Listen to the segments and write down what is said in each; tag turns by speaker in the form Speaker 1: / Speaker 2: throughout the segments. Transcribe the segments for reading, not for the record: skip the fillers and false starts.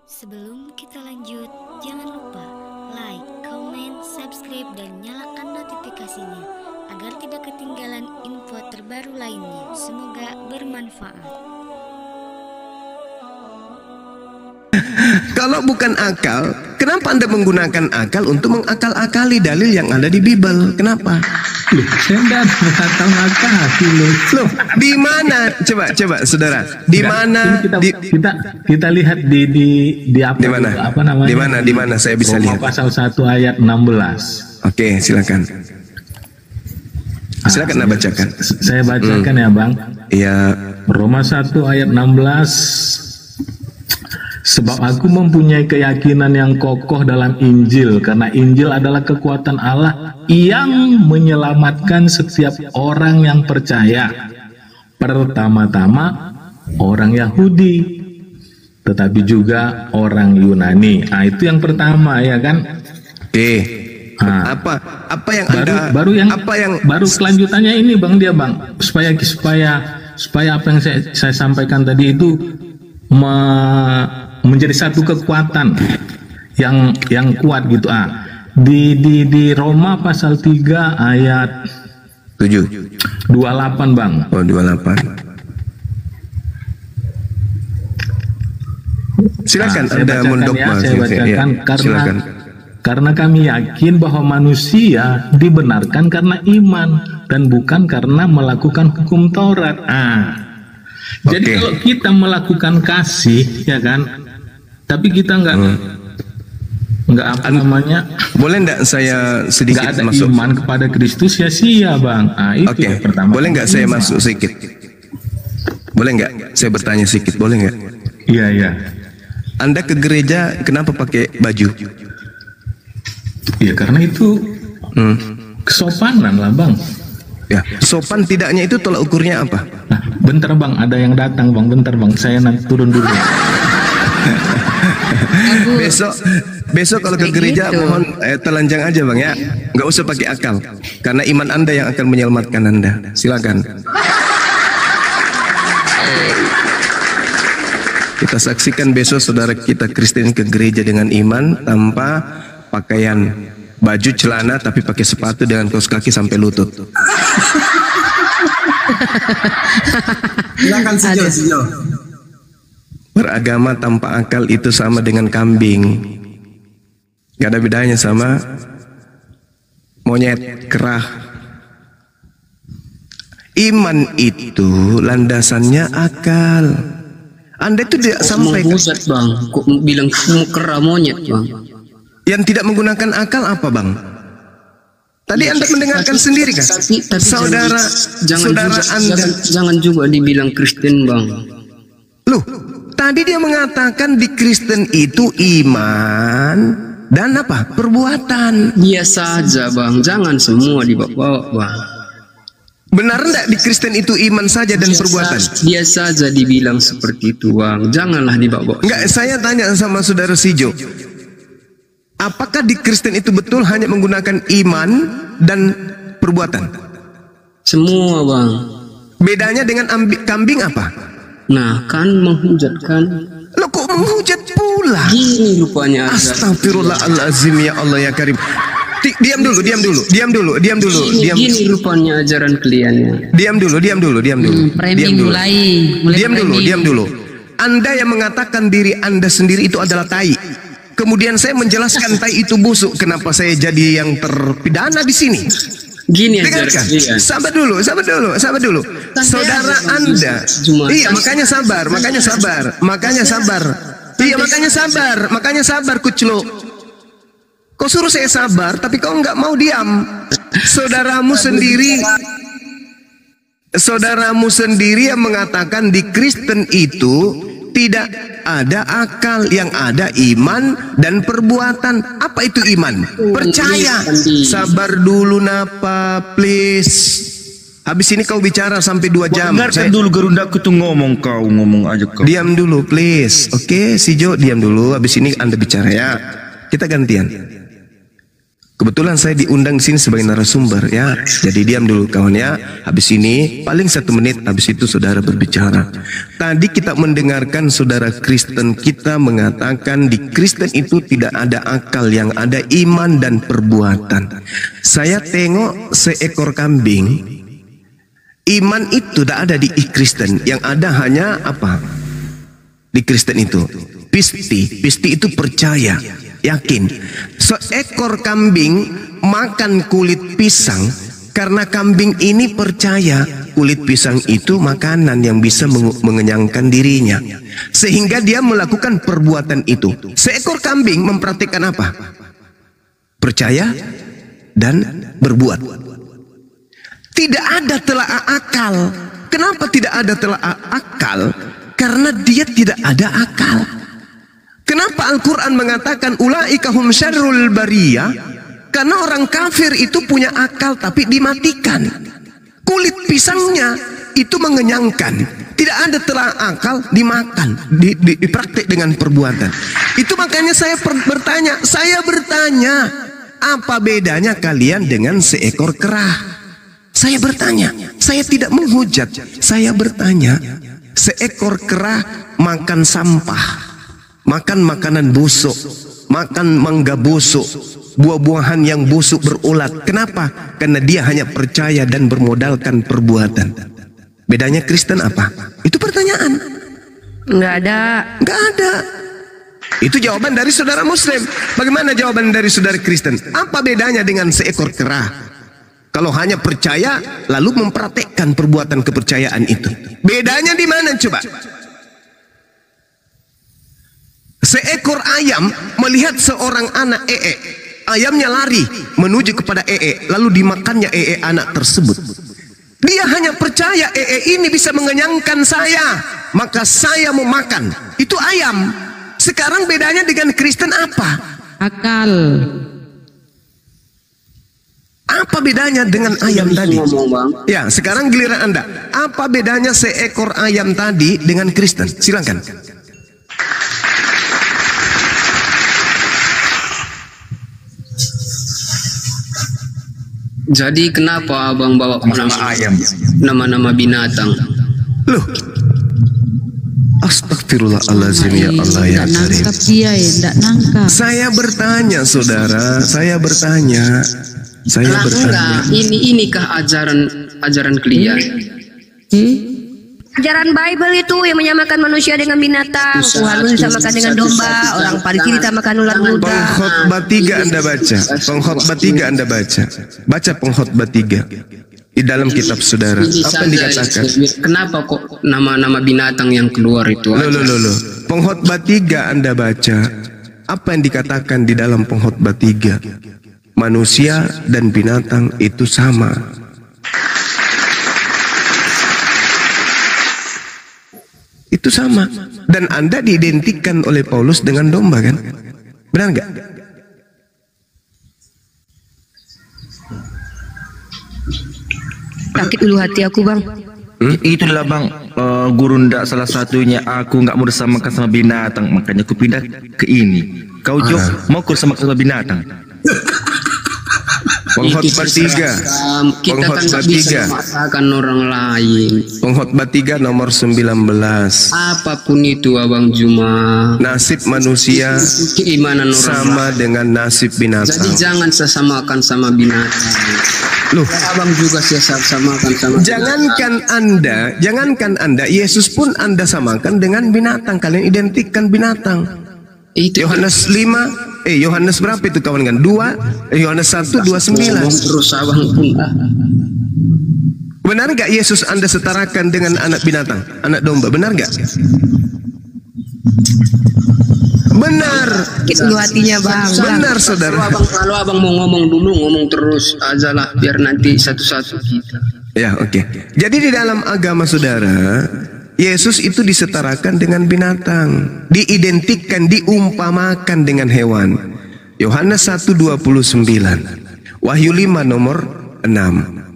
Speaker 1: Sebelum kita lanjut, jangan lupa like, comment, subscribe, dan nyalakan notifikasinya agar tidak ketinggalan info terbaru lainnya. Semoga bermanfaat.
Speaker 2: Kalau bukan akal, kenapa Anda menggunakan akal untuk mengakal-akali dalil yang ada di Bible? Kenapa?
Speaker 3: Loh, saya enggak mengakal-akali loh.
Speaker 2: Di mana? Coba saudara. Di mana?
Speaker 3: Kita lihat di apa?
Speaker 2: Di mana?
Speaker 3: Apa namanya?
Speaker 2: Di mana saya bisa
Speaker 3: Roma
Speaker 2: lihat?
Speaker 3: pasal 1 ayat 16.
Speaker 2: Oke, silakan. Silakan Anda bacakan.
Speaker 3: Saya bacakan ya, Bang.
Speaker 2: Iya.
Speaker 3: Roma 1 ayat 16. Sebab aku mempunyai keyakinan yang kokoh dalam Injil, karena Injil adalah kekuatan Allah yang menyelamatkan setiap orang yang percaya. Pertama-tama orang Yahudi, tetapi juga orang Yunani. Nah, itu yang pertama ya kan?
Speaker 2: Oke.
Speaker 3: Nah,
Speaker 2: Apa yang Anda
Speaker 3: baru kelanjutannya ini Bang supaya apa yang saya sampaikan tadi itu menjadi satu kekuatan yang kuat gitu. Di Roma pasal 3 ayat
Speaker 2: 7
Speaker 3: 28 Bang.
Speaker 2: Oh, 28. Silakan Anda mendogma.
Speaker 3: Saya bacakan
Speaker 2: silakan.
Speaker 3: Karena kami yakin bahwa manusia dibenarkan karena iman dan bukan karena melakukan hukum Taurat. Jadi kalau kita melakukan kasih, ya kan, tapi kita nggak apa namanya,
Speaker 2: boleh nggak saya sedikit
Speaker 3: nggak ada
Speaker 2: masuk?
Speaker 3: iman kepada Kristus, ya sia Bang. Itu yang pertama.
Speaker 2: Boleh nggak saya masuk sedikit? Boleh nggak saya bertanya sedikit? Boleh nggak?
Speaker 3: Iya.
Speaker 2: Anda ke gereja kenapa pakai baju?
Speaker 3: Ya karena itu kesopanan lah Bang.
Speaker 2: Ya, sopan tidaknya itu tolak ukurnya apa?
Speaker 3: Nah, bentar Bang, ada yang datang Bang, bentar Bang, saya nanti turun dulu. besok kalau ke gereja mohon telanjang aja Bang ya, nggak usah pakai akal, karena iman Anda yang akan menyelamatkan Anda. Silakan. Kita saksikan besok saudara kita Kristen ke gereja dengan iman tanpa pakaian baju celana tapi pakai sepatu dengan kaos kaki sampai lutut.
Speaker 4: Silakan Sijo.
Speaker 2: Beragama tanpa akal itu sama dengan kambing. Gak ada bedanya sama monyet kerah. Iman itu landasannya akal. Anda itu tidak sampai
Speaker 4: Bang, kok bilang kerah monyet Bang?
Speaker 2: Yang tidak menggunakan akal apa Bang? Tadi Anda mendengarkan sendiri kan?
Speaker 4: Tapi
Speaker 2: Saudara Anda
Speaker 4: jangan juga dibilang Kristen Bang.
Speaker 2: Loh, tadi dia mengatakan di Kristen itu iman dan apa? Perbuatan.
Speaker 4: Biasa aja Bang, jangan semua dibawa Bang.
Speaker 2: Benar enggak di Kristen itu iman saja dan perbuatan?
Speaker 4: Biasa aja dibilang seperti itu Bang, janganlah dibawa.
Speaker 2: Enggak, saya tanya sama saudara Sijo. Apakah di Kristen itu betul hanya menggunakan iman dan perbuatan?
Speaker 4: Semua Bang.
Speaker 2: Bedanya dengan kambing apa?
Speaker 4: Nah kan menghujat kan.
Speaker 2: Loh kok menghujat pula?
Speaker 4: Gini rupanya.
Speaker 2: Astagfirullahalazim ya Allah ya Karim. Diam dulu.
Speaker 4: Gini rupanya ajaran kliennya.
Speaker 2: Diam dulu. Diam dulu. Anda yang mengatakan diri Anda sendiri itu adalah tai. Kemudian saya menjelaskan tai itu busuk. Kenapa saya jadi yang terpidana di sini?
Speaker 4: Gini
Speaker 2: dengarkan. Sabar dulu. Saudara Anda. Iya, makanya sabar kuclo. Kau suruh saya sabar, tapi kau nggak mau diam. Saudaramu sendiri yang mengatakan di Kristen itu tidak ada akal, yang ada iman dan perbuatan. Apa itu iman? Percaya. Sabar dulu Napa, please. Habis ini kau bicara sampai 2 jam.
Speaker 5: Dengarkan dulu gerundaku tuh ngomong aja kau.
Speaker 2: Diam dulu please. Oke, Sijo diam dulu. Habis ini Anda bicara ya. Kita gantian. Kebetulan saya diundang di sini sebagai narasumber ya. Jadi diam dulu kawan ya. Habis ini paling 1 menit, habis itu saudara berbicara. Tadi kita mendengarkan saudara Kristen kita mengatakan di Kristen itu tidak ada akal, yang ada iman dan perbuatan. Saya tengok seekor kambing. Iman itu tidak ada di Kristen, yang ada hanya apa? Di Kristen itu pisti. Pisti itu percaya, yakin. Seekor kambing makan kulit pisang karena kambing ini percaya kulit pisang itu makanan yang bisa mengenyangkan dirinya, sehingga dia melakukan perbuatan itu. Seekor kambing mempraktikkan apa? Percaya dan berbuat. Tidak ada telaah akal. Kenapa tidak ada telaah akal? Karena dia tidak ada akal. Kenapa Al-Quran mengatakan ulaika hum syarrul bariyah? Karena orang kafir itu punya akal tapi dimatikan. Kulit pisangnya itu mengenyangkan. Tidak ada telaah akal, dimakan, dipraktik dengan perbuatan. Itu makanya saya bertanya, apa bedanya kalian dengan seekor kera? Saya bertanya, saya tidak menghujat. Saya bertanya, seekor kera makan sampah, makan makanan busuk, makan mangga busuk, buah-buahan yang busuk berulat. Kenapa? Karena dia hanya percaya dan bermodalkan perbuatan. Bedanya Kristen apa? Itu pertanyaan.
Speaker 6: Nggak ada.
Speaker 2: Nggak ada. Itu jawaban dari saudara Muslim. Bagaimana jawaban dari saudara Kristen? Apa bedanya dengan seekor kera? Kalau hanya percaya lalu mempraktekkan perbuatan kepercayaan itu, bedanya di mana coba? Seekor ayam melihat seorang anak ayamnya lari menuju kepada lalu dimakannya anak tersebut. Dia hanya percaya ini bisa mengenyangkan saya, maka saya mau makan. Itu ayam. Sekarang bedanya dengan Kristen apa?
Speaker 6: Akal.
Speaker 2: Apa bedanya dengan ayam tadi? Ya, sekarang giliran Anda. Apa bedanya seekor ayam tadi dengan Kristen? Silakan.
Speaker 4: Jadi kenapa abang bawa nama
Speaker 5: ayam?
Speaker 4: Nama-nama binatang?
Speaker 2: Loh, astagfirullahaladzim ya Allah ya Karim. Saya bertanya saudara, saya bertanya.
Speaker 4: Enggak, inikah ajaran kalian?
Speaker 6: Ajaran Bible itu yang menyamakan manusia dengan binatang. Tuhan disamakan dengan domba, orang Palestina disamakan ular muda.
Speaker 2: Pengkhotbah 3 Anda baca. Pengkhotbah 3 Anda baca. Baca Pengkhotbah 3 di dalam kitab saudara. Apa yang dikatakan?
Speaker 4: Kenapa kok nama-nama binatang yang keluar itu?
Speaker 2: Loh. Pengkhotbah 3 Anda baca. Apa yang dikatakan di dalam Pengkhotbah 3? Manusia dan binatang itu sama. Itu sama. Dan Anda diidentikan oleh Paulus dengan domba kan? Benar nggak?
Speaker 6: Sakit dulu hati aku bang.
Speaker 5: Itulah bang, guru ndak salah satunya aku nggak mau bersamakan sama binatang, makanya aku pindah ke ini. Kau Jok mau bersamakan sama binatang?
Speaker 2: Pengkhotbah 3.
Speaker 4: Kita kan nggak bisa memaksakan orang lain.
Speaker 2: Pengkhotbah 3 nomor 19.
Speaker 4: Apapun itu abang Juma,
Speaker 2: nasib manusia
Speaker 4: keimanan orang
Speaker 2: sama dengan nasib binatang.
Speaker 4: Jadi jangan sesamakan sama binatang.
Speaker 2: Loh,
Speaker 4: abang juga sesamakan sama
Speaker 2: jangankan Anda, Yesus pun Anda samakan dengan binatang. Kalian identikkan binatang.
Speaker 4: Itu
Speaker 2: Yohanes 5, Yohanes berapa itu kawan kan? 2, Yohanes 1:29.
Speaker 4: Terus abang pun.
Speaker 2: Benar nggak Yesus Anda setarakan dengan anak binatang, anak domba? Benar nggak? Benar.
Speaker 6: Sakit dulu hatinya bang.
Speaker 2: Benar saudara.
Speaker 4: Kalau abang mau ngomong dulu, ngomong terus aja lah, biar nanti satu-satu kita.
Speaker 2: Ya, oke. Jadi di dalam agama saudara, Yesus itu disetarakan dengan binatang, diidentikan, diumpamakan dengan hewan. Yohanes 1:29, Wahyu 5 nomor 6.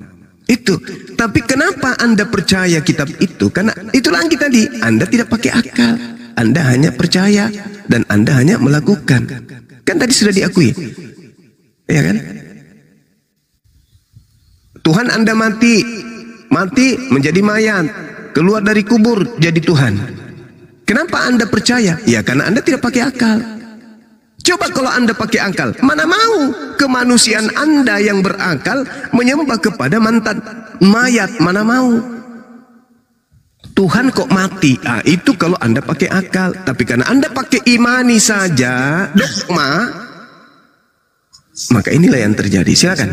Speaker 2: Itu. Tapi kenapa Anda percaya kitab itu? Karena itu lagi tadi, Anda tidak pakai akal. Anda hanya percaya dan Anda hanya melakukan. Kan tadi sudah diakui. Ya kan? Tuhan Anda mati menjadi mayat, keluar dari kubur jadi Tuhan. Kenapa Anda percaya? Ya karena Anda tidak pakai akal. Coba kalau Anda pakai akal, mana mau kemanusiaan Anda yang berakal menyembah kepada mantan mayat, mana mau. Tuhan kok mati? Itu kalau Anda pakai akal. Tapi karena Anda pakai imani saja, dogma, maka inilah yang terjadi. Silakan.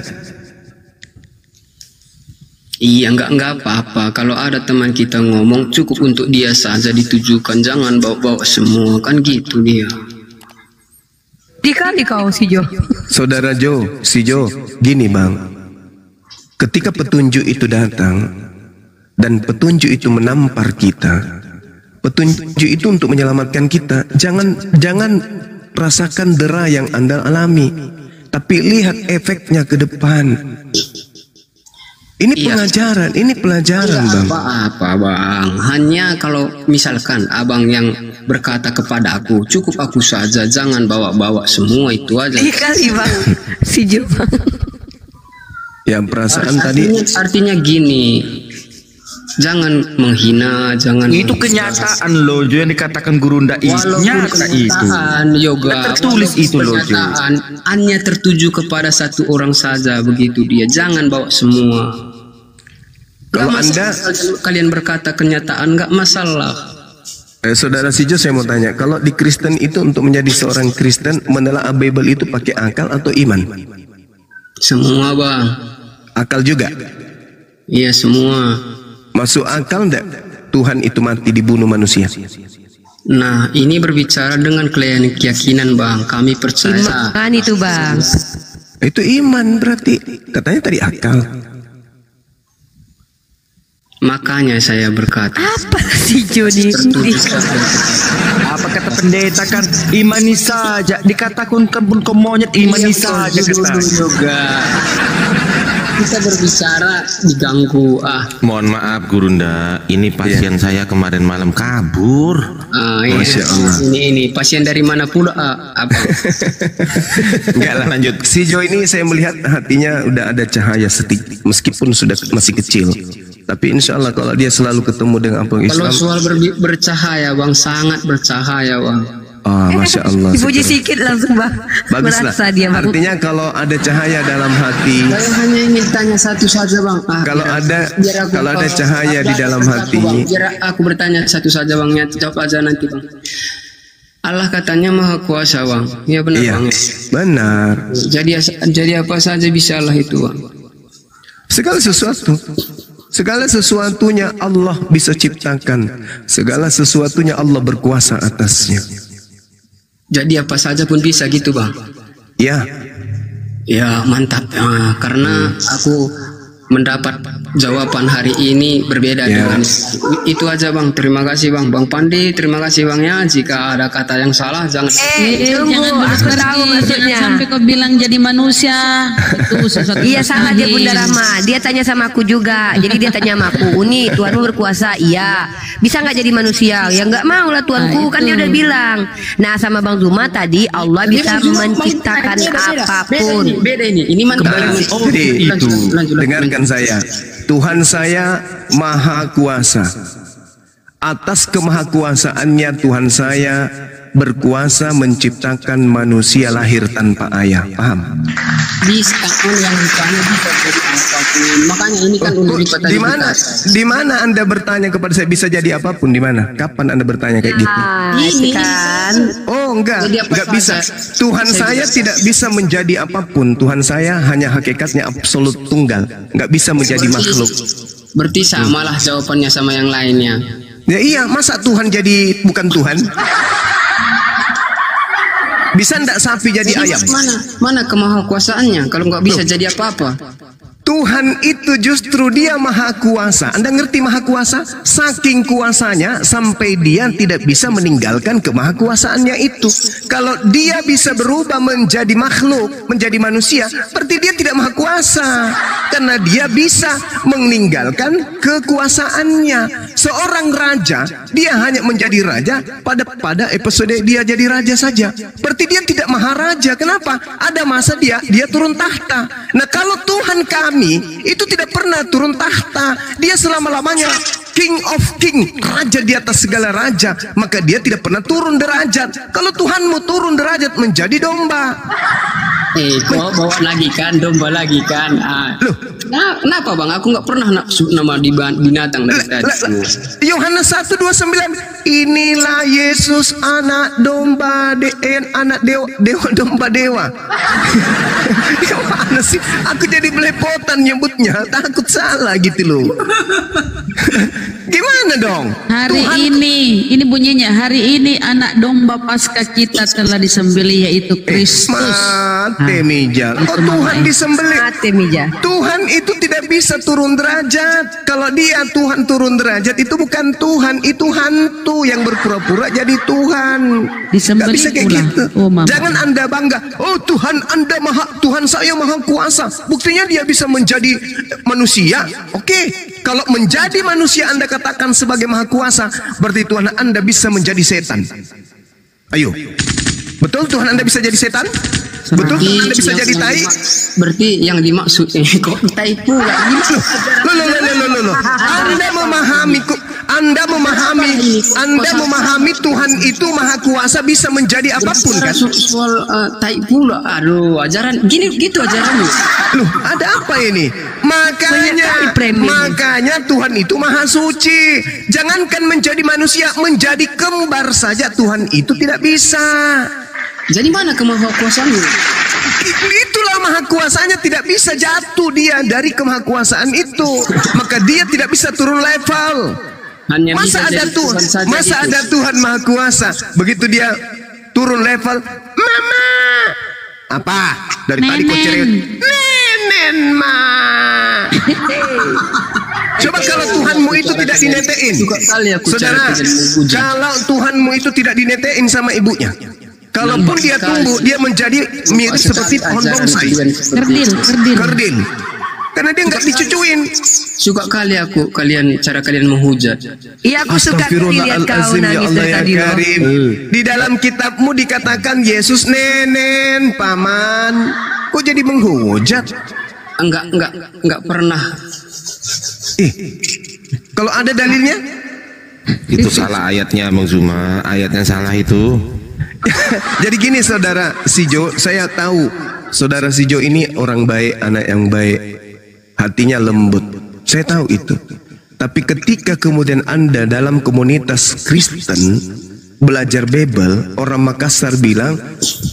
Speaker 4: Iya, enggak apa-apa. Kalau ada teman kita ngomong, cukup untuk dia saja ditujukan, jangan bawa-bawa semua, kan gitu dia.
Speaker 6: Dikali kau si Jo.
Speaker 2: Saudara Jo, si Jo, gini bang, ketika petunjuk itu datang dan petunjuk itu menampar kita, petunjuk itu untuk menyelamatkan kita. Jangan rasakan dera yang Anda alami, tapi lihat efeknya ke depan. Ini pelajaran, ini pelajaran bang.
Speaker 4: Apa-apa bang, hanya kalau misalkan abang yang berkata kepada aku, cukup aku saja, jangan bawa-bawa semua, itu aja.
Speaker 6: Dikali bang, si Jo.
Speaker 2: Ya perasaan tadi.
Speaker 4: Artinya gini, jangan menghina, jangan.
Speaker 5: Itu kenyataan loh, Jo, yang dikatakan guru ndak itu. Nyata itu.
Speaker 4: Yoga.
Speaker 5: Tertulis itu loh, Jo.
Speaker 4: Hanya tertuju kepada satu orang saja, begitu dia. Jangan bawa semua.
Speaker 2: Kalau Anda
Speaker 4: kalian berkata kenyataan, nggak masalah.
Speaker 2: Saudara Sijo, saya mau tanya, kalau di Kristen itu untuk menjadi seorang Kristen menelaah Bible itu pakai akal atau iman?
Speaker 4: Semua bang.
Speaker 2: Akal juga?
Speaker 4: Iya semua.
Speaker 2: Masuk akal enggak Tuhan itu mati dibunuh manusia?
Speaker 4: Nah ini berbicara dengan keyakinan bang, kami percaya.
Speaker 6: Iman itu bang.
Speaker 2: Itu iman berarti, katanya tadi akal.
Speaker 4: Makanya saya berkata,
Speaker 6: Apa si Jo ini?
Speaker 5: Apa kata pendeta kan, imani saja, dikatakan pun kau monyet, imani saja kata.
Speaker 4: Juga kita berbicara diganggu.
Speaker 7: Mohon maaf Gurunda, ini pasien saya kemarin malam kabur.
Speaker 2: Masya Allah.
Speaker 4: Ini pasien dari mana pula? Apa?
Speaker 2: Enggak lah, lanjut. Si Jo ini saya melihat hatinya udah ada cahaya sedikit, meskipun sudah masih kecil. Tapi insya Allah kalau dia selalu ketemu dengan apa Islam.
Speaker 4: Kalau soal bercahaya bang, sangat bercahaya bang.
Speaker 2: Masya Allah.
Speaker 6: Dipuji sedikit langsung bang.
Speaker 2: Baguslah.
Speaker 6: Dia, bang.
Speaker 2: Artinya kalau ada cahaya dalam hati.
Speaker 4: Saya hanya ingin tanya satu saja bang.
Speaker 2: Kalau ada cahaya di dalam hati.
Speaker 4: Biar aku bertanya satu saja bang. Jawab aja nanti bang. Allah katanya maha kuasa bang. Ya benar
Speaker 2: iya,
Speaker 4: bang.
Speaker 2: Benar.
Speaker 4: Jadi apa saja bisa Allah itu bang.
Speaker 2: Segala sesuatunya Allah bisa ciptakan. Segala sesuatunya Allah berkuasa atasnya.
Speaker 4: Jadi apa saja pun bisa gitu bang.
Speaker 2: Ya.
Speaker 4: Ya mantap. Karena aku mendapat jawaban hari ini berbeda dengan itu aja bang. Terima kasih bang. Bang Pandi, terima kasih bang ya. Jika ada kata yang salah jangan.
Speaker 8: Jangan sampai kau bilang jadi manusia. Itu sesuatu.
Speaker 6: Iya salah dia Bunda Rahma. Dia tanya sama aku juga. Jadi dia tanya sama aku, Uni Tuhanmu berkuasa. Iya. Bisa nggak jadi manusia? Ya nggak mau lah Tuanku. Kan dia udah bilang. Nah sama Bang Zuma tadi Allah bisa menciptakan apapun.
Speaker 4: Beda ini. Ini mantap.
Speaker 2: Jadi itu dengarkan saya. Tuhan saya maha kuasa. Atas kemahakuasaannya Tuhan saya berkuasa menciptakan manusia lahir tanpa ayah. Paham?
Speaker 4: Bisa yang ditanya bisa jadi apapun. Makanya ini kan
Speaker 2: di mana Anda bertanya kepada saya bisa jadi apapun? Di mana? Kapan Anda bertanya kayak gitu?
Speaker 6: Ini kan.
Speaker 2: Oh enggak bisa. Tuhan saya tidak bisa menjadi apapun. Tuhan saya hanya hakikatnya absolut tunggal. Enggak bisa menjadi makhluk.
Speaker 4: Berarti samalah jawabannya sama yang lainnya.
Speaker 2: Ya iya, masa Tuhan jadi bukan Tuhan? Bisa ndak sapi jadi ayam?
Speaker 4: Mana kemahakuasaannya kalau nggak bisa jadi apa-apa?
Speaker 2: Tuhan itu justru dia maha kuasa. Anda ngerti maha kuasa? Saking kuasanya sampai dia tidak bisa meninggalkan kemahakuasaannya itu. Kalau dia bisa berubah menjadi makhluk, menjadi manusia, berarti dia tidak maha kuasa. Karena dia bisa meninggalkan kekuasaannya. Seorang raja, dia hanya menjadi raja pada episode dia jadi raja saja. Berarti dia tidak maharaja. Kenapa? Ada masa dia turun tahta. Nah, kalau Tuhan kami itu tidak pernah turun tahta. Dia selama-lamanya King of King, raja di atas segala raja. Maka dia tidak pernah turun derajat. Kalau Tuhanmu turun derajat menjadi domba,
Speaker 4: kok bawa lagi kan, domba lagi kan.
Speaker 2: Loh,
Speaker 4: kenapa bang? Aku nggak pernah nama di binatang dari tadi.
Speaker 2: Yohanes 1:29, inilah Yesus anak domba anak dewa domba dewa. Gimana sih? Aku jadi belepotan nyebutnya, takut salah gitu loh. Gimana dong?
Speaker 8: Hari ini bunyinya, hari ini anak domba Paskah kita telah disembelih, yaitu Kristus.
Speaker 2: Mate mija. Oh, Tuhan disembelih.
Speaker 6: Mati Mija.
Speaker 2: Tuhan itu tidak bisa turun derajat. Kalau dia Tuhan turun derajat, itu bukan Tuhan, itu hantu yang berpura-pura jadi Tuhan.
Speaker 8: Disembelih
Speaker 2: Gak bisa kayak
Speaker 8: pula.
Speaker 2: gitu.
Speaker 8: Oh, Mama.
Speaker 2: Jangan Anda bangga. Oh, Tuhan Anda Tuhan saya maha kuasa. Buktinya dia bisa menjadi manusia. Oke, kalau menjadi manusia Anda katakan sebagai maha kuasa, berarti Tuhan Anda bisa menjadi setan. Ayo, betul Tuhan Anda bisa jadi setan? Betul Tuhan Anda bisa jadi tai?
Speaker 4: Berarti yang dimaksud kok tai pula?
Speaker 2: Loh. Anda memahami Tuhan itu maha kuasa, bisa menjadi apapun kan?
Speaker 4: Soal tai pula. Aduh, ajaran gini gitu ajarannya.
Speaker 2: Loh, ada apa ini? Makanya Tuhan itu maha suci. Jangankan menjadi manusia, menjadi kembar saja Tuhan itu tidak bisa.
Speaker 4: Jadi mana kemahakuasaannya?
Speaker 2: Itulah maha kuasanya, tidak bisa jatuh dia dari kemahakuasaan itu. Maka dia tidak bisa turun level.
Speaker 4: Hanya
Speaker 2: Masa
Speaker 4: bisa
Speaker 2: ada
Speaker 4: jadi
Speaker 2: Tuhan,
Speaker 4: saja
Speaker 2: masa
Speaker 4: gitu.
Speaker 2: ada Tuhan maha kuasa. Begitu dia turun level, mama. Apa? Dari tadi kok cerewet. Nenen ma. Coba kalau Tuhanmu itu tidak dinetein, saudara, kalau Tuhanmu itu tidak dinetein sama ibunya, kalaupun dia tumbuh, dia menjadi mirip seperti pohon bonsai, kerdil, karena dia nggak dicucuin.
Speaker 4: Suka kali aku cara kalian menghujat.
Speaker 6: Iya, aku suka lihat kau nangis dari tadi loh.
Speaker 2: Di dalam kitabmu dikatakan Yesus nenen, paman. Kok jadi menghujat?
Speaker 4: Enggak pernah.
Speaker 2: Kalau ada dalilnya?
Speaker 7: Itu salah ayatnya, Bang Zuma. Ayatnya salah itu.
Speaker 2: Jadi gini saudara Sijo, saya tahu saudara Sijo ini orang baik, anak yang baik, hatinya lembut. Saya tahu itu. Tapi ketika kemudian Anda dalam komunitas Kristen belajar Bible, orang Makassar bilang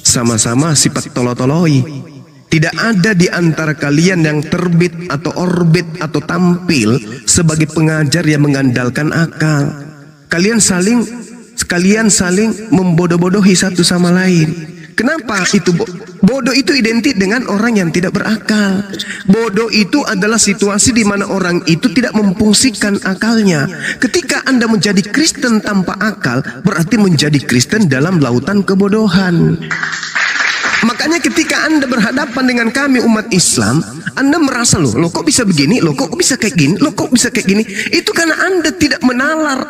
Speaker 2: sama-sama sifat tolo-toloi. Tidak ada di antara kalian yang terbit atau orbit atau tampil sebagai pengajar yang mengandalkan akal. Kalian saling membodoh-bodohi satu sama lain. Kenapa itu? Bodoh itu identik dengan orang yang tidak berakal. Bodoh itu adalah situasi di mana orang itu tidak memfungsikan akalnya. Ketika Anda menjadi Kristen tanpa akal, berarti menjadi Kristen dalam lautan kebodohan. Makanya ketika Anda berhadapan dengan kami umat Islam, Anda merasa loh kok bisa begini, loh kok bisa kayak gini, loh kok bisa kayak gini. Itu karena Anda tidak menalar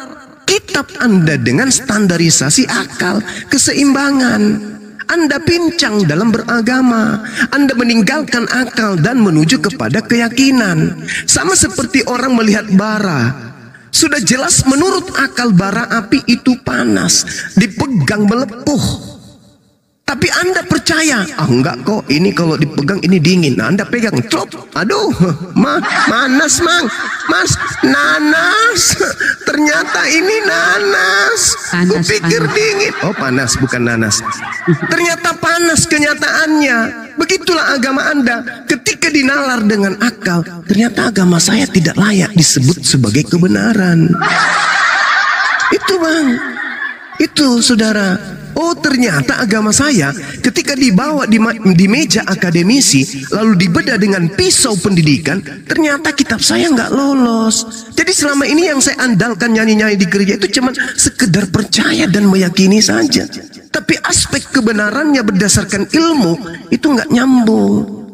Speaker 2: kitab Anda dengan standarisasi akal, keseimbangan. Anda pincang dalam beragama. Anda meninggalkan akal dan menuju kepada keyakinan. Sama seperti orang melihat bara. Sudah jelas menurut akal bara api itu panas, dipegang melepuh. Tapi Anda percaya, enggak kok, ini kalau dipegang ini dingin. Nah, Anda pegang, cop, aduh, manas mang, mas, nanas. Ternyata ini nanas. Kupikir dingin. Oh panas, bukan nanas. Ternyata panas kenyataannya. Begitulah agama Anda. Ketika dinalar dengan akal, ternyata agama saya tidak layak disebut sebagai kebenaran. Itu bang, itu saudara. Oh, ternyata agama saya ketika dibawa di meja akademisi lalu dibedah dengan pisau pendidikan, ternyata kitab saya nggak lolos. Jadi selama ini yang saya andalkan nyanyi-nyanyi di gereja itu cuma sekedar percaya dan meyakini saja. Tapi aspek kebenarannya berdasarkan ilmu itu nggak nyambung.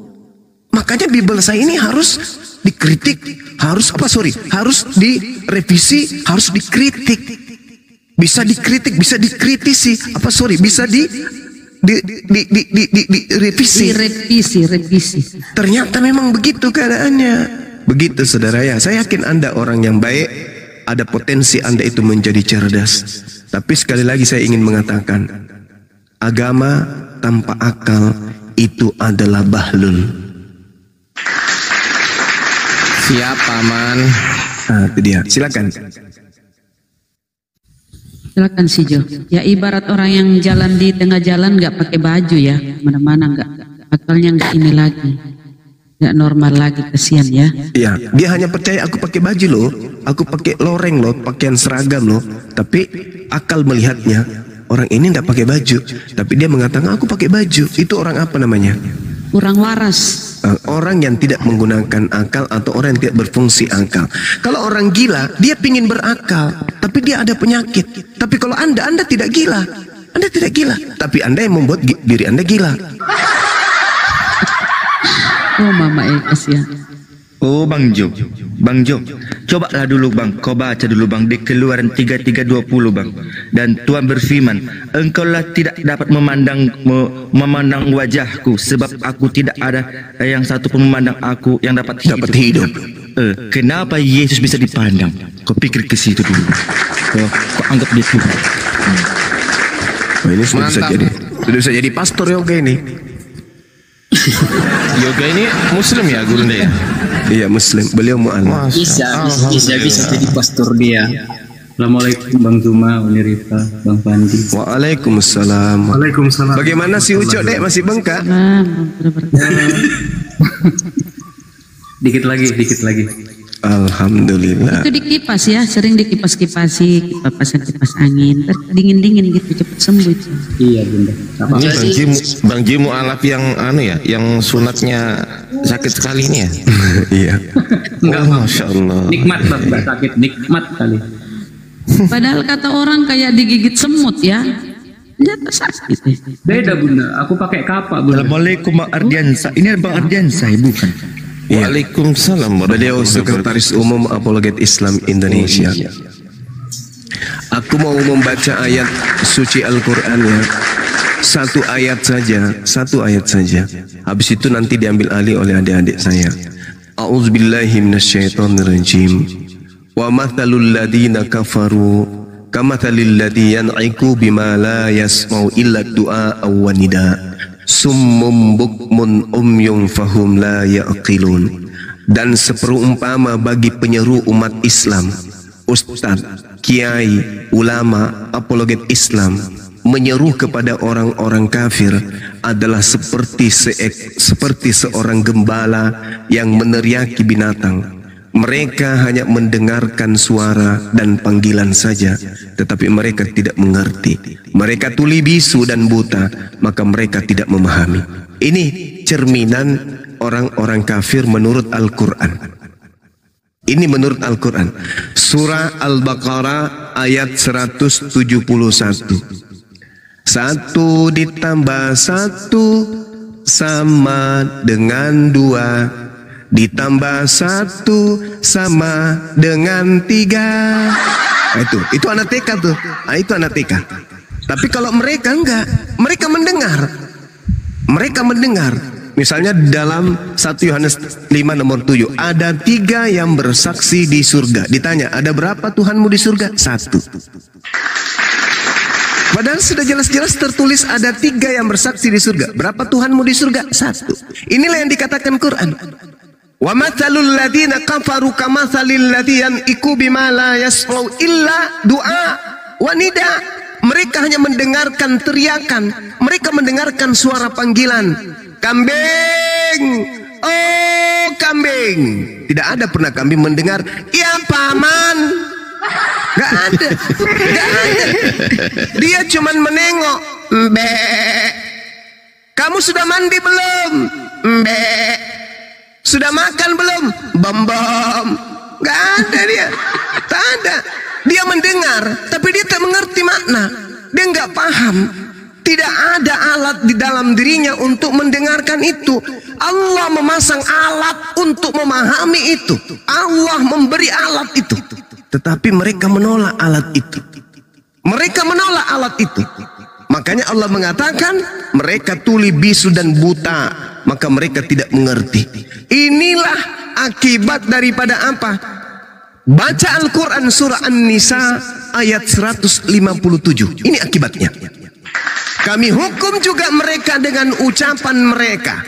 Speaker 2: Makanya Bible saya ini harus dikritik, harus direvisi, harus dikritik. Bisa dikritik, bisa dikritisi, bisa direvisi.
Speaker 8: Direvisi.
Speaker 2: Ternyata memang begitu keadaannya. Begitu saudara ya, saya yakin Anda orang yang baik, ada potensi Anda itu menjadi cerdas. Tapi sekali lagi saya ingin mengatakan, agama tanpa akal itu adalah bahlul.
Speaker 7: Siapa man?
Speaker 2: Nah, itu dia. Silakan.
Speaker 8: Silakan si Jo. Ya ibarat orang yang jalan di tengah jalan nggak pakai baju ya, mana-mana nggak, akalnya nggak ini lagi, nggak normal lagi, kasihan ya.
Speaker 2: Iya, dia hanya percaya aku pakai baju loh, aku pakai loreng loh, pakaian seragam loh. Tapi akal melihatnya orang ini tidak pakai baju, tapi dia mengatakan aku pakai baju. Itu orang apa namanya?
Speaker 8: Kurang waras.
Speaker 2: Orang yang tidak menggunakan akal atau orang yang tidak berfungsi akal. Kalau orang gila, dia pingin berakal, tapi dia ada penyakit. Tapi kalau Anda tidak gila, Anda tidak gila, tapi Anda yang membuat diri Anda gila.
Speaker 8: Oh mama kasihan.
Speaker 5: Oh Bang Jo, cobalah dulu Bang, kau baca dulu Bang di Keluaran 33:20 Bang. Dan Tuhan berfirman, engkaulah tidak dapat memandang wajahku, sebab aku tidak ada yang satu pun memandang aku yang dapat hidup. Kenapa Yesus bisa dipandang? Kau pikir ke situ dulu. Kau anggap dia Tuhan.
Speaker 2: Ini sudah bisa jadi pastor yoga ini.
Speaker 7: Yoga ini Muslim ya Gurunda ya?
Speaker 2: Iya Muslim, beliau mu'alaf.
Speaker 4: Bisa jadi pastor dia.
Speaker 9: Assalamualaikum Bang Zuma, Uni Rifa, Bang Pandi.
Speaker 2: Waalaikumsalam. Bagaimana si Ucok dek, masih bengkak?
Speaker 9: Dikit lagi.
Speaker 2: Alhamdulillah.
Speaker 8: Itu dikipas ya, sering dikipas-kipasi, kipas angin, dingin gitu, cepat sembuh itu.
Speaker 9: Iya Bunda.
Speaker 7: Ini Bang Jimu alaf yang yang sunatnya sakit sekali ini ya.
Speaker 2: Iya.
Speaker 9: Enggak,
Speaker 7: Masya Allah.
Speaker 9: Nikmat Bang, enggak sakit, nikmat kali.
Speaker 8: Padahal kata orang kayak digigit semut ya, ternyata sakit.
Speaker 9: Beda Bunda, aku pakai kapak Bunda.
Speaker 5: Assalamualaikum Bang Ardiansa. Ini Bang Ardiansa bukan?
Speaker 7: Waalaikumsalam.
Speaker 2: Beliau Sekretaris Umum Apologet Islam Indonesia. Aku mau membaca ayat suci Al-Quran ya. Satu ayat saja. Habis itu nanti diambil alih oleh adik-adik saya. A'udzubillahi minasyaitonirrajim. Wa mathalul ladina kafaru kamathalil ladzi yan'iku bima la yasma'u illa du'a aw nida. Summum bukmun umyum fahum la ya'qilun. Dan seperumpama bagi penyeru umat Islam, ustaz, kiai, ulama, apologet Islam menyeru kepada orang-orang kafir adalah seperti seorang gembala yang meneriaki binatang. Mereka hanya mendengarkan suara dan panggilan saja, tetapi mereka tidak mengerti. Mereka tuli bisu dan buta, maka mereka tidak memahami. Ini cerminan orang-orang kafir menurut Al-Quran. Ini menurut Al-Quran. Surah Al-Baqarah ayat 171. 1 ditambah 1 sama dengan 2. Ditambah 1 sama dengan 3. Nah, itu anak TK tuh. Nah, itu anak TK. Tapi kalau mereka enggak, mereka mendengar. Misalnya dalam 1 Yohanes 5 nomor 7 ada 3 yang bersaksi di surga. Ditanya, ada berapa Tuhanmu di surga? 1. Padahal sudah jelas-jelas tertulis ada 3 yang bersaksi di surga. Berapa Tuhanmu di surga? 1. Inilah yang dikatakan Quran. Wa mathalul ladina kafaru kamathalil ladzi yan'iku bima la yasma'u illa du'a wa nida. Mereka hanya mendengarkan teriakan, mereka mendengarkan suara panggilan. Kambing, oh kambing. Tidak ada pernah kambing mendengar, ya paman. Gak ada. Dia cuman menengok. Mbe. Kamu sudah mandi belum? Mbe. Sudah makan belum? Bom. Gak ada dia. Tak ada. Dia mendengar, tapi dia tak mengerti makna. Dia nggak paham. Tidak ada alat di dalam dirinya untuk mendengarkan itu. Allah memasang alat untuk memahami itu. Allah memberi alat itu. Tetapi mereka menolak alat itu. Mereka menolak alat itu. Makanya Allah mengatakan mereka tuli bisu dan buta, maka mereka tidak mengerti. Inilah akibat daripada apa? Baca Al-Quran surah An-Nisa ayat 157. Ini akibatnya. Kami hukum juga mereka dengan ucapan mereka.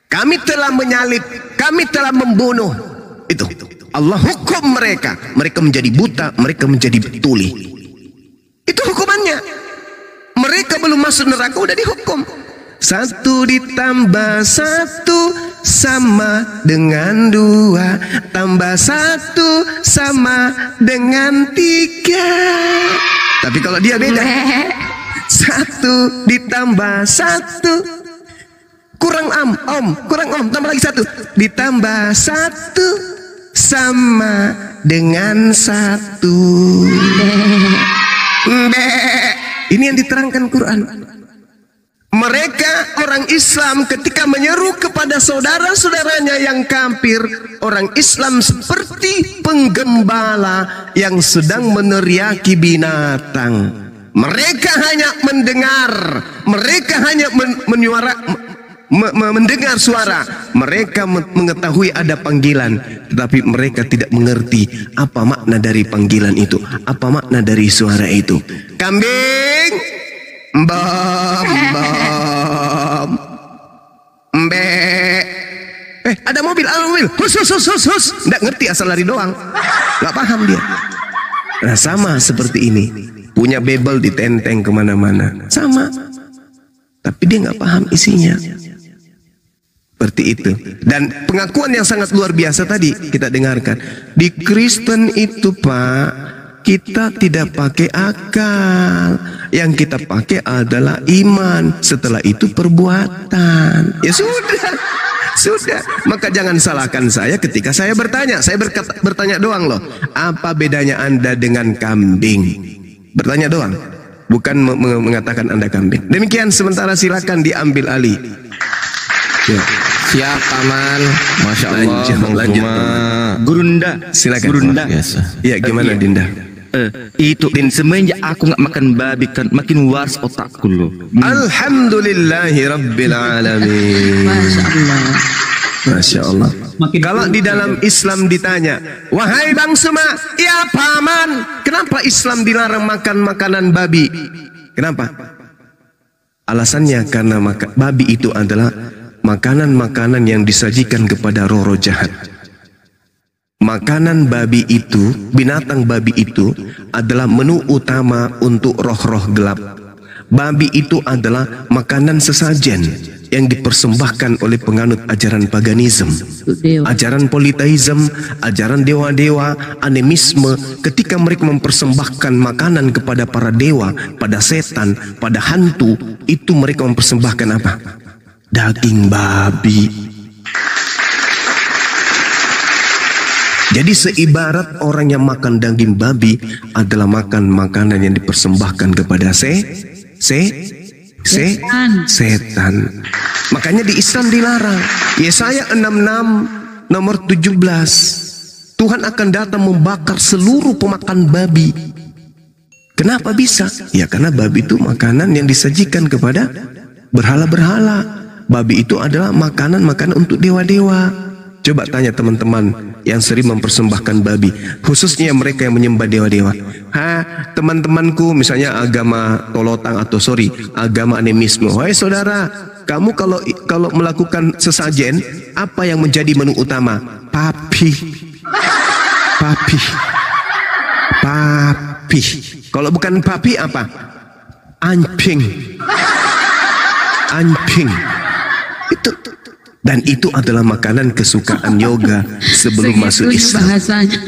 Speaker 2: Kami telah menyalib, kami telah membunuh. Itu Allah hukum mereka. Mereka menjadi buta, mereka menjadi tuli. Itu hukumannya. Mereka belum masuk neraka udah dihukum. 1 ditambah 1 sama dengan 2, tambah 1 sama dengan 3. Tapi kalau dia beda. 1 ditambah 1 kurang om, tambah lagi 1 ditambah 1 sama dengan 1. Ini yang diterangkan Quran. Mereka orang Islam ketika menyeru kepada saudara-saudaranya yang kafir, orang Islam seperti penggembala yang sedang meneriaki binatang. Mereka hanya mendengar, mereka hanya mendengar suara, mereka mengetahui ada panggilan, tetapi mereka tidak mengerti apa makna dari panggilan itu, apa makna dari suara itu. Kambing, bam, mbe, ada mobil, hus, nggak ngerti asal lari doang, nggak paham dia. Nah sama seperti ini, punya bebel ditenteng kemana-mana, sama, tapi dia nggak paham isinya. Seperti itu. Dan pengakuan yang sangat luar biasa tadi kita dengarkan. Di Kristen itu Pak, kita tidak pakai akal. Yang kita pakai adalah iman. Setelah itu perbuatan. Ya sudah. Maka jangan salahkan saya ketika saya bertanya. Saya bertanya doang loh. Apa bedanya Anda dengan kambing? Bertanya doang. Bukan mengatakan Anda kambing. Demikian, sementara silakan diambil alih. Ya.
Speaker 7: Siap Paman. Masya Allah.
Speaker 2: Lanjut.
Speaker 5: Gurunda,
Speaker 2: silakan.
Speaker 5: Gurunda.
Speaker 2: Ya gimana Dinda?
Speaker 5: Itu din semenjak aku nggak makan babi kan makin waras otakku loh.
Speaker 2: Alhamdulillahi Rabbil Alamin. Masya Allah. Kalau di dalam Islam ditanya, wahai Bang Suma, ya Paman, kenapa Islam dilarang makan makanan babi? Kenapa? Alasannya karena babi itu adalah makanan-makanan yang disajikan kepada roh-roh jahat. Makanan babi itu, binatang babi itu adalah menu utama untuk roh-roh gelap. Babi itu adalah makanan sesajen yang dipersembahkan oleh penganut ajaran paganisme, ajaran politeisme, ajaran dewa-dewa, animisme. Ketika mereka mempersembahkan makanan kepada para dewa, pada setan, pada hantu, itu mereka mempersembahkan apa? Daging babi. Jadi seibarat orang yang makan daging babi adalah makan makanan yang dipersembahkan kepada setan. Makanya di Islam dilarang. Yesaya 66 nomor 17. Tuhan akan datang membakar seluruh pemakan babi. Kenapa bisa? Ya karena babi itu makanan yang disajikan kepada berhala-berhala. Babi itu adalah makanan-makanan untuk dewa-dewa. Coba tanya teman-teman yang sering mempersembahkan babi, khususnya mereka yang menyembah dewa-dewa. Teman-temanku misalnya agama tolotang atau agama animisme. Wahai saudara, kamu kalau melakukan sesajen, apa yang menjadi menu utama? Papi. Kalau bukan papi apa? Anjing. Itu. Dan itu adalah makanan kesukaan yoga sebelum masuk Islam.
Speaker 8: Bahasanya.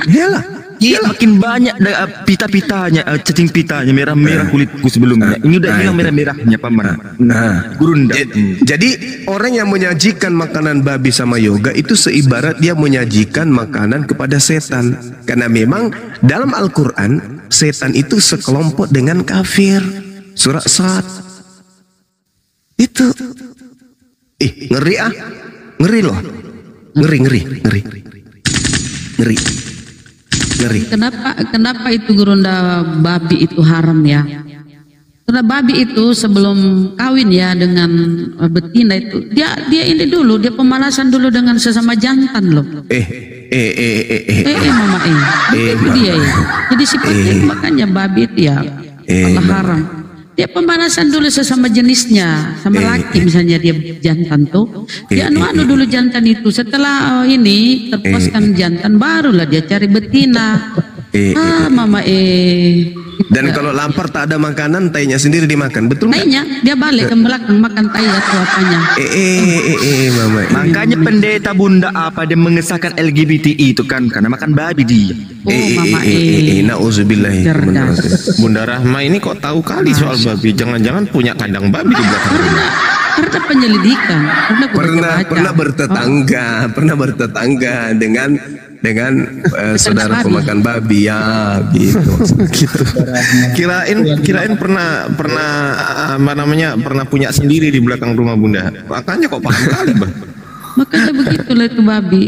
Speaker 2: Yalah,
Speaker 5: Iya, makin banyak pita-pitanya, cacing pitanya merah-merah kulitku sebelumnya. Ini udah hilang merah-merahnya paman.
Speaker 2: Nah,
Speaker 5: Gurunda.
Speaker 2: Jadi orang yang menyajikan makanan babi sama yoga itu seibarat dia menyajikan makanan kepada setan. Karena memang dalam Al-Quran setan itu sekelompok dengan kafir. Surah Sad. Itu. Ngeri ah. Ngeri loh. Ngeri.
Speaker 8: Kenapa itu Gurunda babi itu haram ya? Karena babi itu sebelum kawin ya dengan betina itu dia ini dulu, dia pemanasan dulu dengan sesama jantan loh. Mama itu dia ya. Jadi seperti makanya babi itu ya Allah haram. Dia pemanasan dulu sesama jenisnya, sama laki misalnya dia jantan tuh. Dia anu dulu jantan itu. Setelah ini terpuaskan jantan, barulah dia cari betina. Mama
Speaker 2: Dan kalau lapar tak ada makanan, tainya sendiri dimakan, betul nggak?
Speaker 8: Tainya dia balik ke belakang makan tai atau apanya.
Speaker 2: Mama.
Speaker 5: Makanya pendeta Bunda apa dia mengesahkan LGBTI itu kan karena makan babi dia.
Speaker 8: Mama
Speaker 2: Nauzubillah.
Speaker 7: Bunda Rahma ini kok tahu kali soal babi? Jangan-jangan punya kandang babi di belakang rumah.
Speaker 8: Karena penyelidikan,
Speaker 2: pernah bertetangga dengan saudara pemakan babi ya gitu.
Speaker 7: Kirain pernah pernah punya sendiri di belakang rumah Bunda. Makanya kok paham kali, Bang.
Speaker 8: Makanya begitulah itu babi.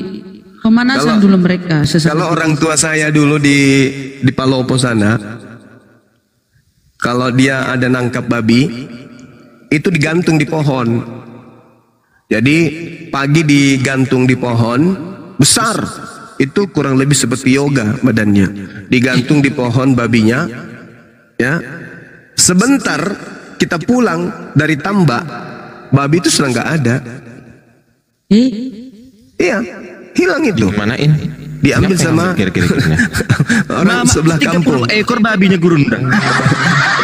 Speaker 8: Pemanasan dulu mereka.
Speaker 2: Kalau orang tua saya dulu di Palopo sana, kalau dia ada nangkap babi, itu digantung di pohon. Jadi pagi digantung di pohon besar, itu kurang lebih seperti yoga badannya, digantung di pohon babinya, ya. Sebentar kita pulang dari tambak, babi itu sudah nggak ada. Iya, hilang itu.
Speaker 7: Manain?
Speaker 2: Diambil sama orang sebelah kampung.
Speaker 5: Ekor babinya Gurunda.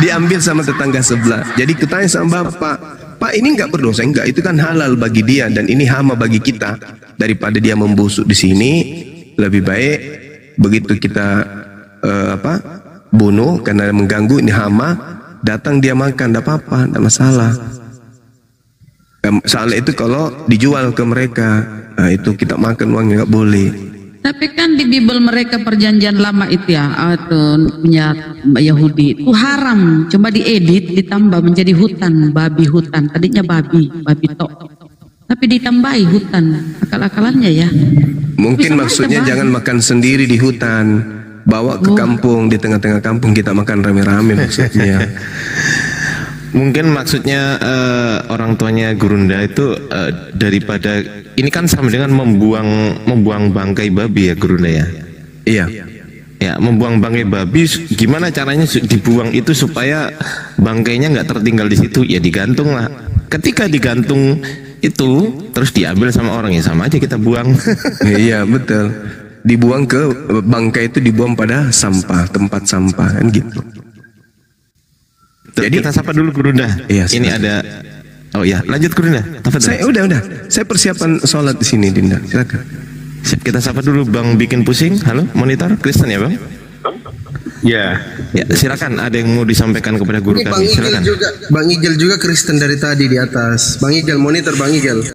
Speaker 2: Diambil sama tetangga sebelah. Jadi kutanya sama bapak, Pak ini nggak berdosa, enggak, itu kan halal bagi dia dan ini hama bagi kita. Daripada dia membusuk di sini, lebih baik begitu kita bunuh karena mengganggu, ini hama, datang dia makan, tidak apa-apa, tidak masalah. Soalnya itu kalau dijual ke mereka, nah itu kita makan uangnya nggak boleh.
Speaker 8: Tapi kan di Bible mereka perjanjian lama itu ya, punya Yahudi itu haram, cuma diedit ditambah menjadi hutan, babi hutan. Tadinya babi tok, tapi ditambahi hutan, akal-akalannya ya.
Speaker 2: Mungkin maksudnya jangan makan sendiri di hutan, bawa ke kampung, di tengah-tengah kampung kita makan rame-rame maksudnya.
Speaker 7: Mungkin maksudnya orang tuanya Gurunda itu daripada ini kan sama dengan membuang bangkai babi ya Gurunda ya.
Speaker 2: Iya.
Speaker 7: Ya, membuang bangkai babi gimana caranya dibuang itu supaya bangkainya nggak tertinggal di situ, ya digantung lah. Ketika digantung itu terus diambil sama orang, ya sama aja kita buang.
Speaker 2: Iya betul. Dibuang ke bangkai itu, dibuang pada sampah, tempat sampah kan gitu.
Speaker 7: Jadi kita sapa dulu Gurunda.
Speaker 2: Iya,
Speaker 7: ini ada. Oh ya, lanjut Gurunda.
Speaker 2: Saya udah. Saya persiapan sholat di sini, Dinda. Silakan.
Speaker 7: Kita sapa dulu Bang bikin pusing. Halo, monitor Kristen ya Bang? Ya, silakan. Ada yang mau disampaikan kepada guru kami. Silakan.
Speaker 2: Bang Igel juga Kristen dari tadi di atas. Bang Igel, monitor Bang Igel.